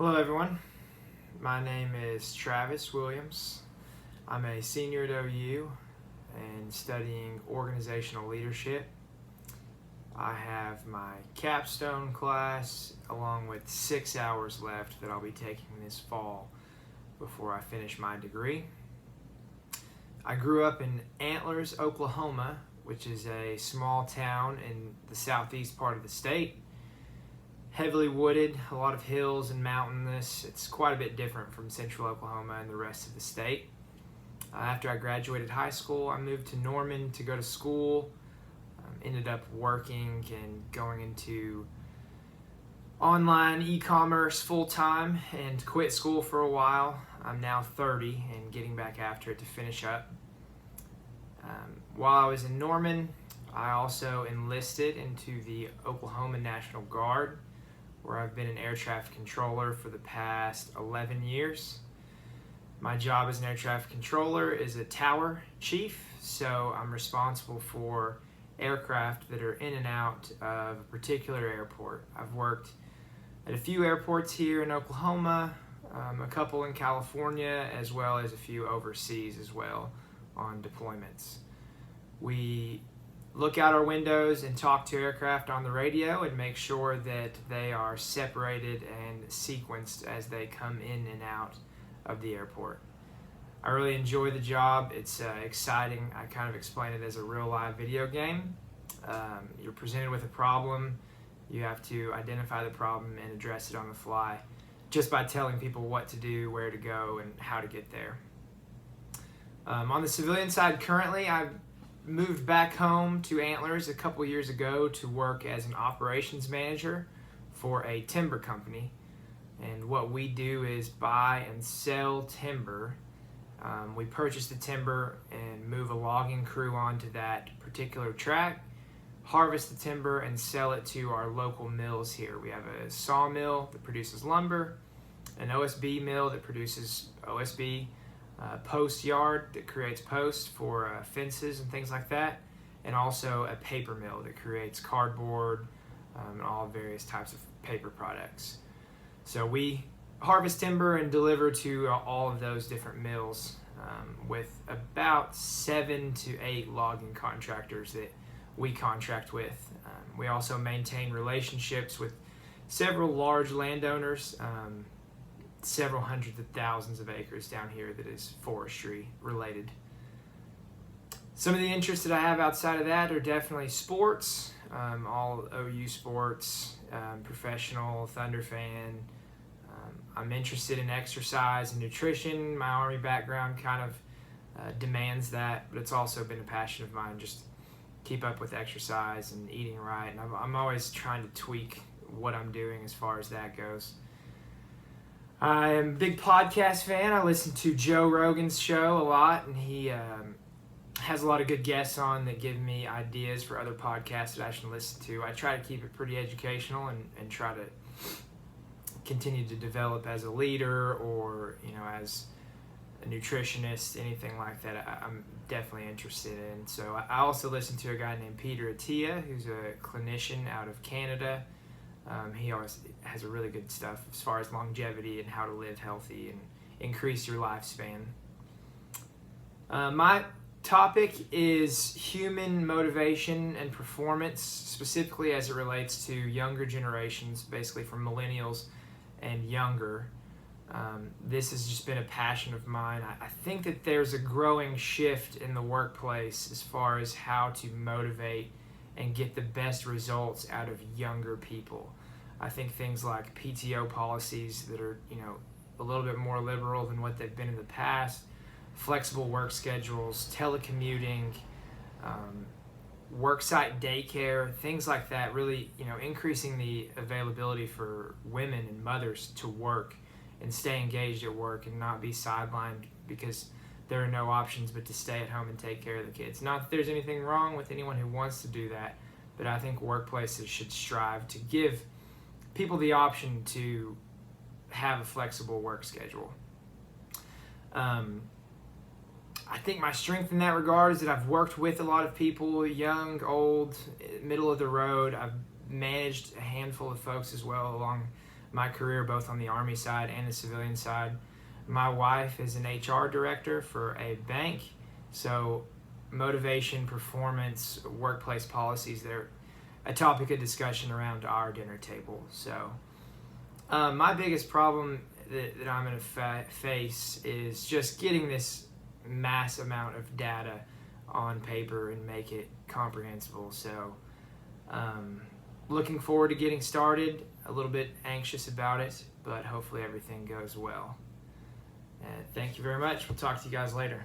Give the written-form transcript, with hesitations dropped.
Hello everyone, my name is Travis Williams. I'm a senior at OU and studying organizational leadership. I have my capstone class along with 6 hours left that I'll be taking this fall before I finish my degree. I grew up in Antlers, Oklahoma, which is a small town in the southeast part of the state. Heavily wooded, a lot of hills and mountainous. It's quite a bit different from central Oklahoma and the rest of the state. After I graduated high school, I moved to Norman to go to school. Ended up working and going into online e-commerce full-time and quit school for a while. I'm now 30 and getting back after it to finish up. While I was in Norman, I also enlisted into the Oklahoma National Guard, where I've been an air traffic controller for the past 11 years. My job as an air traffic controller is a tower chief, so I'm responsible for aircraft that are in and out of a particular airport. I've worked at a few airports here in Oklahoma, a couple in California, as well as a few overseas as well on deployments. We look out our windows and talk to aircraft on the radio and make sure that they are separated and sequenced as they come in and out of the airport. I really enjoy the job. It's exciting. I kind of explain it as a real live video game. You're presented with a problem. You have to identify the problem and address it on the fly just by telling people what to do, where to go, and how to get there. On the civilian side, currently, I've moved back home to Antlers a couple years ago to work as an operations manager for a timber company. And what we do is buy and sell timber. We purchase the timber and move a logging crew onto that particular track, harvest the timber, and sell it to our local mills here. We have a sawmill that produces lumber, an OSB mill that produces OSB, post yard that creates posts for fences and things like that, and also a paper mill that creates cardboard and all various types of paper products. So we harvest timber and deliver to all of those different mills with about 7 to 8 logging contractors that we contract with. We also maintain relationships with several large landowners, several hundreds of thousands of acres down here that is forestry related. Some of the interests that I have outside of that are definitely sports, all OU sports, professional, Thunder fan. I'm interested in exercise and nutrition. My Army background kind of demands that, but it's also been a passion of mine, just keep up with exercise and eating right. And I'm always trying to tweak what I'm doing as far as that goes. I am a big podcast fan. I listen to Joe Rogan's show a lot, and he has a lot of good guests on that give me ideas for other podcasts that I should listen to. I try to keep it pretty educational and try to continue to develop as a leader or, as a nutritionist, anything like that. I'm definitely interested in. So I also listen to a guy named Peter Attia, who's a clinician out of Canada. He always has a really good stuff as far as longevity and how to live healthy and increase your lifespan. My topic is human motivation and performance, specifically as it relates to younger generations, basically from millennials and younger. This has just been a passion of mine. I think that there's a growing shift in the workplace as far as how to motivate and get the best results out of younger people. I think things like PTO policies that are, a little bit more liberal than what they've been in the past, flexible work schedules, telecommuting, worksite daycare, things like that, really, increasing the availability for women and mothers to work and stay engaged at work and not be sidelined because there are no options but to stay at home and take care of the kids. Not that there's anything wrong with anyone who wants to do that, but I think workplaces should strive to give people the option to have a flexible work schedule. I think my strength in that regard is that I've worked with a lot of people, young, old, middle of the road. I've managed a handful of folks as well along my career both on the Army side and the civilian side. My wife is an HR director for a bank, so motivation, performance, workplace policies, they're a topic of discussion around our dinner table. So my biggest problem that I'm going to face is just getting this mass amount of data on paper and make it comprehensible. So looking forward to getting started, a little bit anxious about it, but hopefully everything goes well. Thank you very much. We'll talk to you guys later.